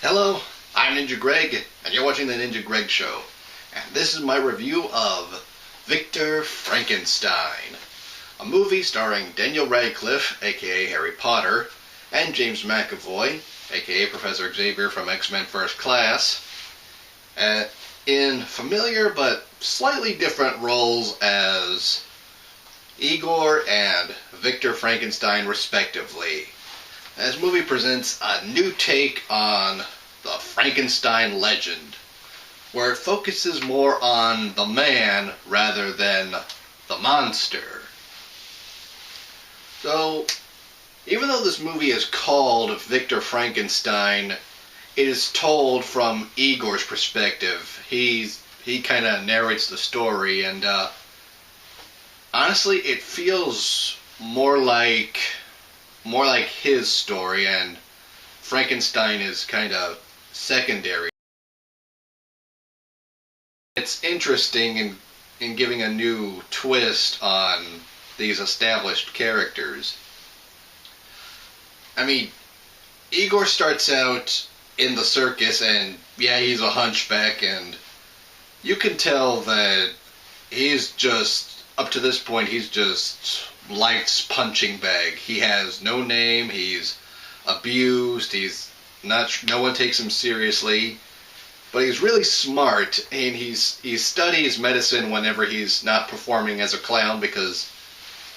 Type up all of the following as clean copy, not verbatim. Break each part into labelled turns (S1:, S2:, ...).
S1: Hello, I'm Ninja Greg, and you're watching the Ninja Greg Show. And this is my review of Victor Frankenstein, a movie starring Daniel Radcliffe, aka Harry Potter, and James McAvoy, aka Professor Xavier from X-Men First Class, in familiar but slightly different roles as Igor and Victor Frankenstein, respectively. This movie presents a new take on the Frankenstein legend, where it focuses more on the man rather than the monster. So, even though this movie is called Victor Frankenstein, it is told from Igor's perspective. He kind of narrates the story, and honestly, it feels more like his story, and Frankenstein is kind of secondary. It's interesting in giving a new twist on these established characters. I mean, Igor starts out in the circus, and yeah, he's a hunchback, and you can tell that he's just, up to this point, he's just life's punching bag. He has no name, he's abused, no one takes him seriously, but he's really smart, and he studies medicine whenever he's not performing as a clown, because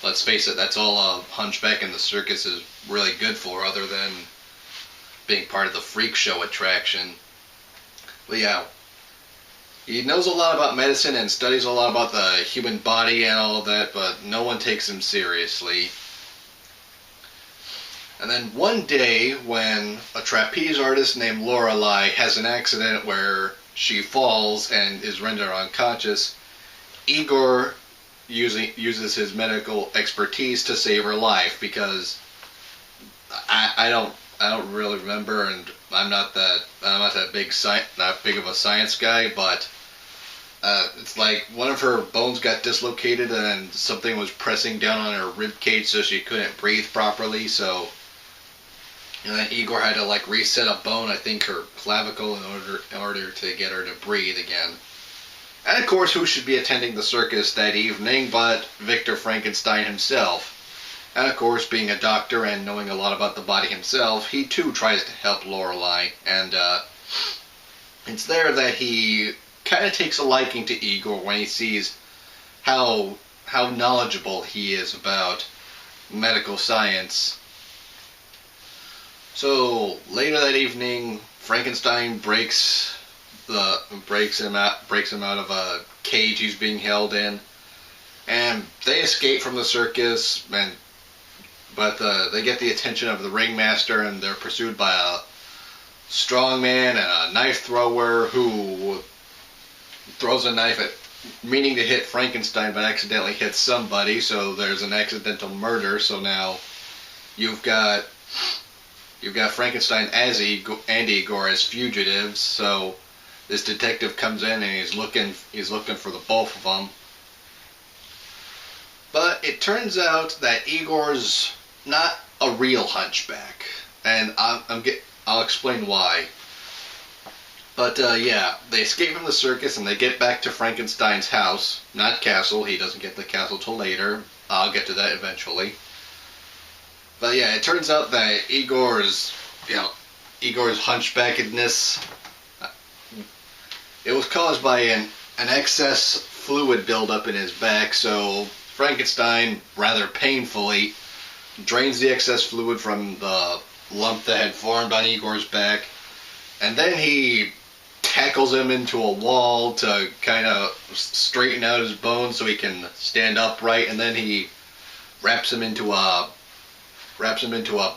S1: let's face it, that's all a hunchback in the circus is really good for, other than being part of the freak show attraction. But yeah, he knows a lot about medicine and studies a lot about the human body and all of that, but no one takes him seriously. And then one day, when a trapeze artist named Lorelei has an accident where she falls and is rendered unconscious, Igor uses his medical expertise to save her life, because I don't really remember, and I'm not that big of a science guy, but it's like one of her bones got dislocated and something was pressing down on her rib cage, so she couldn't breathe properly. So, and then Igor had to reset a bone, I think her clavicle, in order to get her to breathe again. And of course, who should be attending the circus that evening but Victor Frankenstein himself? And of course, being a doctor and knowing a lot about the body himself, he too tries to help Lorelei, and it's there that he kind of takes a liking to Igor when he sees how knowledgeable he is about medical science. So later that evening, Frankenstein breaks him out of a cage he's being held in, and they escape from the circus, but they get the attention of the ringmaster, and they're pursued by a strongman and a knife thrower who throws a knife meaning to hit Frankenstein, but accidentally hits somebody, so there's an accidental murder. So now you've got Frankenstein and Igor as fugitives. So this detective comes in and he's looking for the both of them. But it turns out that Igor's not a real hunchback, and I'll explain why. But yeah, they escape from the circus and they get back to Frankenstein's house, not castle. He doesn't get the castle till later. I'll get to that eventually. But yeah, it turns out that Igor's hunchbackedness, it was caused by an excess fluid buildup in his back. So Frankenstein, rather painfully, drains the excess fluid from the lump that had formed on Igor's back, and then he tackles him into a wall to kind of straighten out his bones so he can stand upright, and then he wraps him into a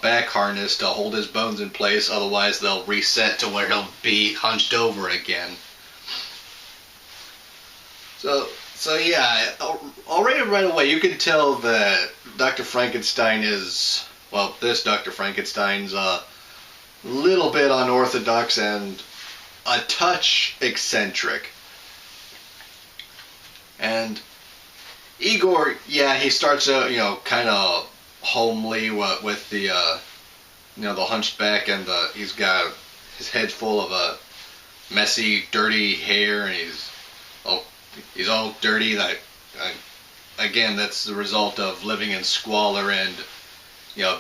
S1: back harness to hold his bones in place, otherwise they'll reset to where he'll be hunched over again. So yeah, already right away you can tell that Dr. Frankenstein is, well, this Dr. Frankenstein's a little bit unorthodox and a touch eccentric. And Igor, yeah, he starts out, kind of homely with the the hunchback, and he's got his head full of a messy, dirty hair, and he's all dirty. Again, that's the result of living in squalor and, you know,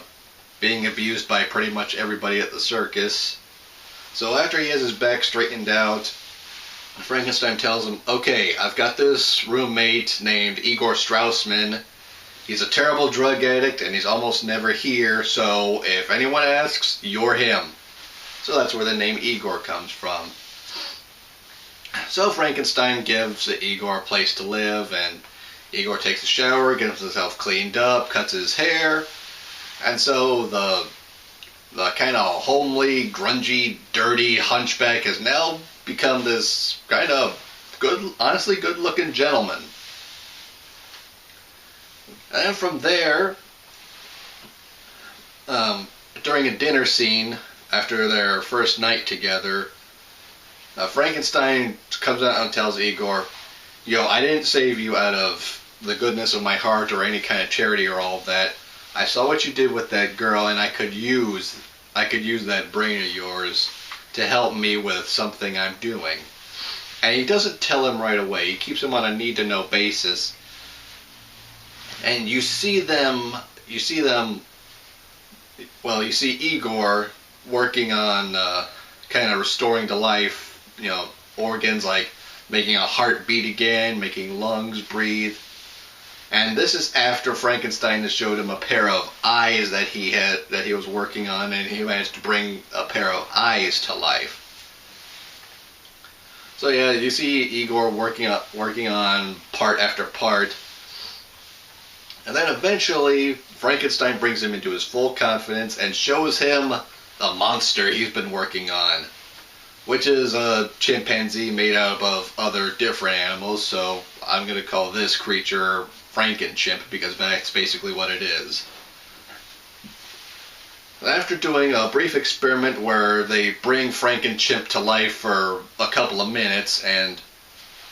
S1: being abused by pretty much everybody at the circus. So after he has his back straightened out, Frankenstein tells him, okay, I've got this roommate named Igor Straussman. He's a terrible drug addict and he's almost never here, so if anyone asks, you're him. So that's where the name Igor comes from. So Frankenstein gives Igor a place to live, and Igor takes a shower, gets himself cleaned up, cuts his hair, and so the kind of homely, grungy, dirty hunchback has now become this kind of honestly good-looking gentleman. And from there, during a dinner scene, after their first night together, Frankenstein comes out and tells Igor, yo, I didn't save you out of the goodness of my heart or any kind of charity or all of that. I saw what you did with that girl, and I could use that brain of yours to help me with something I'm doing. And he doesn't tell him right away. He keeps him on a need-to-know basis. And you see Igor working on kind of restoring to life, you know, organs like making a heart beat again, making lungs breathe. And this is after Frankenstein has showed him a pair of eyes that he was working on, and he managed to bring a pair of eyes to life. So yeah, you see Igor working on part after part. And then eventually Frankenstein brings him into his full confidence and shows him the monster he's been working on, which is a chimpanzee made out of other different animals, so I'm going to call this creature Frankenchimp because that's basically what it is. After doing a brief experiment where they bring Frankenchimp to life for a couple of minutes, and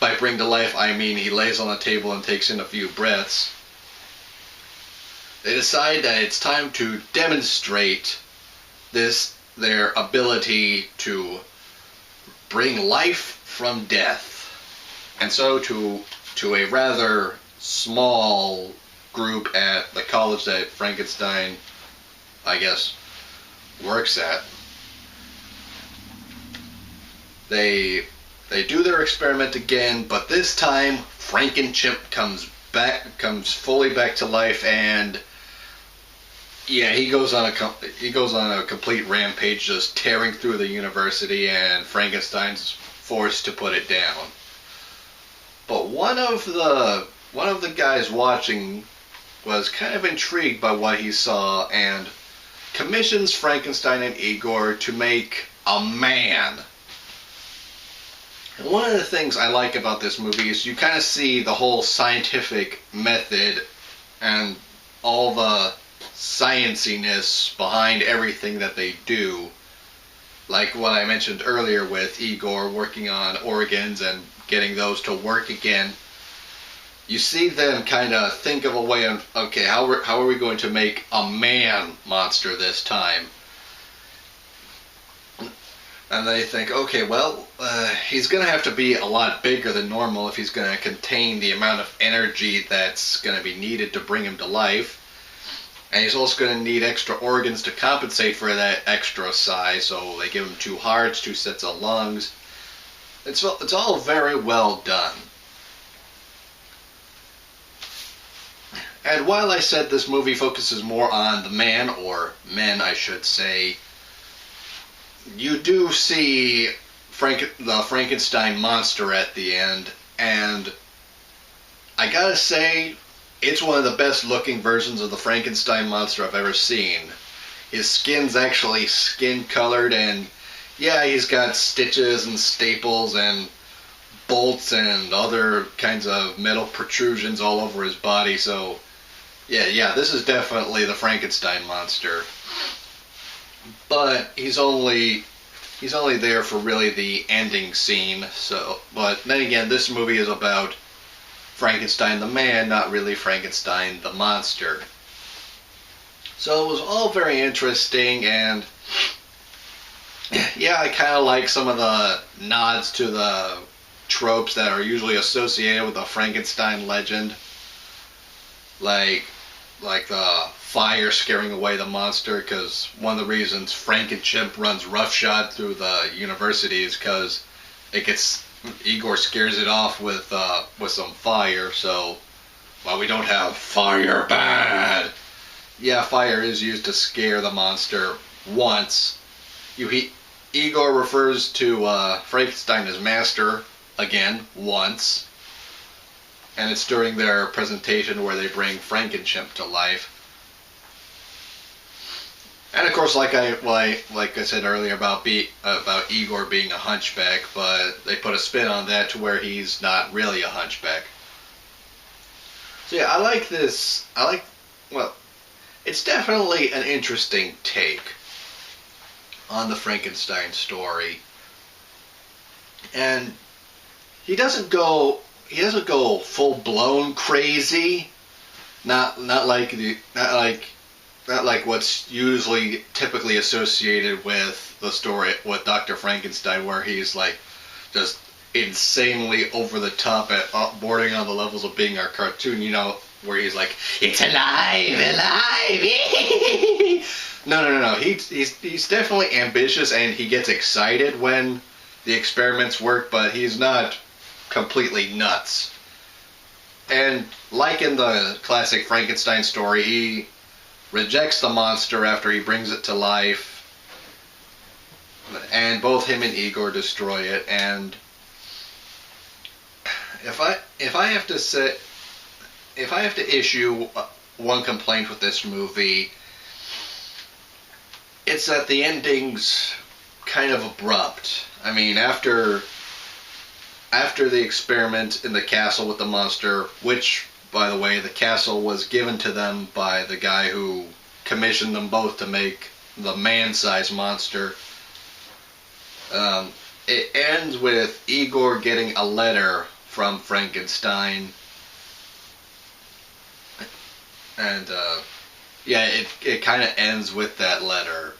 S1: by bring to life I mean he lays on the table and takes in a few breaths, they decide that it's time to demonstrate their ability to bring life from death. And so to a rather small group at the college that Frankenstein, I guess, works at, they do their experiment again, but this time Frankenchimp comes fully back to life, and yeah, he goes on a complete rampage, just tearing through the university, and Frankenstein's forced to put it down. But one of the guys watching was kind of intrigued by what he saw and commissions Frankenstein and Igor to make a man. And one of the things I like about this movie is you kind of see the whole scientific method and all the scienciness behind everything that they do. Like what I mentioned earlier with Igor working on organs and getting those to work again. You see them kind of think of a way of, okay, how are we going to make a man monster this time? And they think, okay, well, he's going to have to be a lot bigger than normal if he's going to contain the amount of energy that's going to be needed to bring him to life. And he's also going to need extra organs to compensate for that extra size, so they give him 2 hearts, 2 sets of lungs. It's all very well done. And while I said this movie focuses more on the man, or men I should say, you do see the Frankenstein monster at the end, and I gotta say, it's one of the best looking versions of the Frankenstein monster I've ever seen. His skin's actually skin colored, and yeah, he's got stitches and staples and bolts and other kinds of metal protrusions all over his body, so yeah, this is definitely the Frankenstein monster. But he's only there for really the ending scene. So, but then again, this movie is about Frankenstein the man, not really Frankenstein the monster. So it was all very interesting, and Yeah, I kind of like some of the nods to the tropes that are usually associated with the Frankenstein legend, like the fire scaring away the monster. Because one of the reasons Frankenchimp runs roughshod through the university is because it gets Igor scares it off with some fire. So while we don't have fire bad, yeah, fire is used to scare the monster once. Igor refers to Frankenstein as master again once, and it's during their presentation where they bring Frankenchimp to life. And of course, like I said earlier about Igor being a hunchback, but they put a spin on that to where he's not really a hunchback. So yeah, I like this. Well, it's definitely an interesting take on the Frankenstein story, and he doesn't go full blown crazy, not like what's usually typically associated with the story with Dr. Frankenstein, where he's like just insanely over the top at bordering on the levels of being a cartoon, where he's like, it's alive, alive. No. He's definitely ambitious, and he gets excited when the experiments work, but he's not completely nuts. And like in the classic Frankenstein story, he rejects the monster after he brings it to life, and both him and Igor destroy it. And if I have to issue one complaint with this movie, it's that the ending's kind of abrupt. I mean, after the experiment in the castle with the monster, which, by the way, the castle was given to them by the guy who commissioned them both to make the man-sized monster. It ends with Igor getting a letter from Frankenstein, and yeah, it kind of ends with that letter.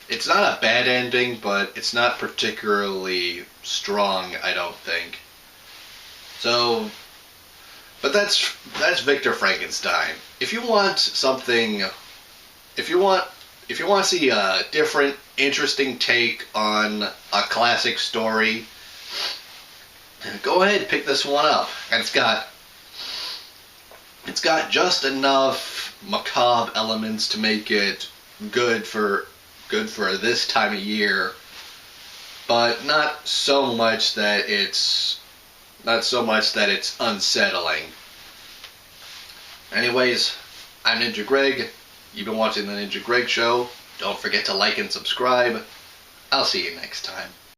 S1: It's not a bad ending, but it's not particularly strong, I don't think. So, but that's Victor Frankenstein. If you want to see a different, interesting take on a classic story, go ahead and pick this one up. And it's got just enough macabre elements to make it good for this time of year, but not so much that it's unsettling. Anyways, I'm Ninja Greg. You've been watching the Ninja Greg Show. Don't forget to like and subscribe. I'll see you next time.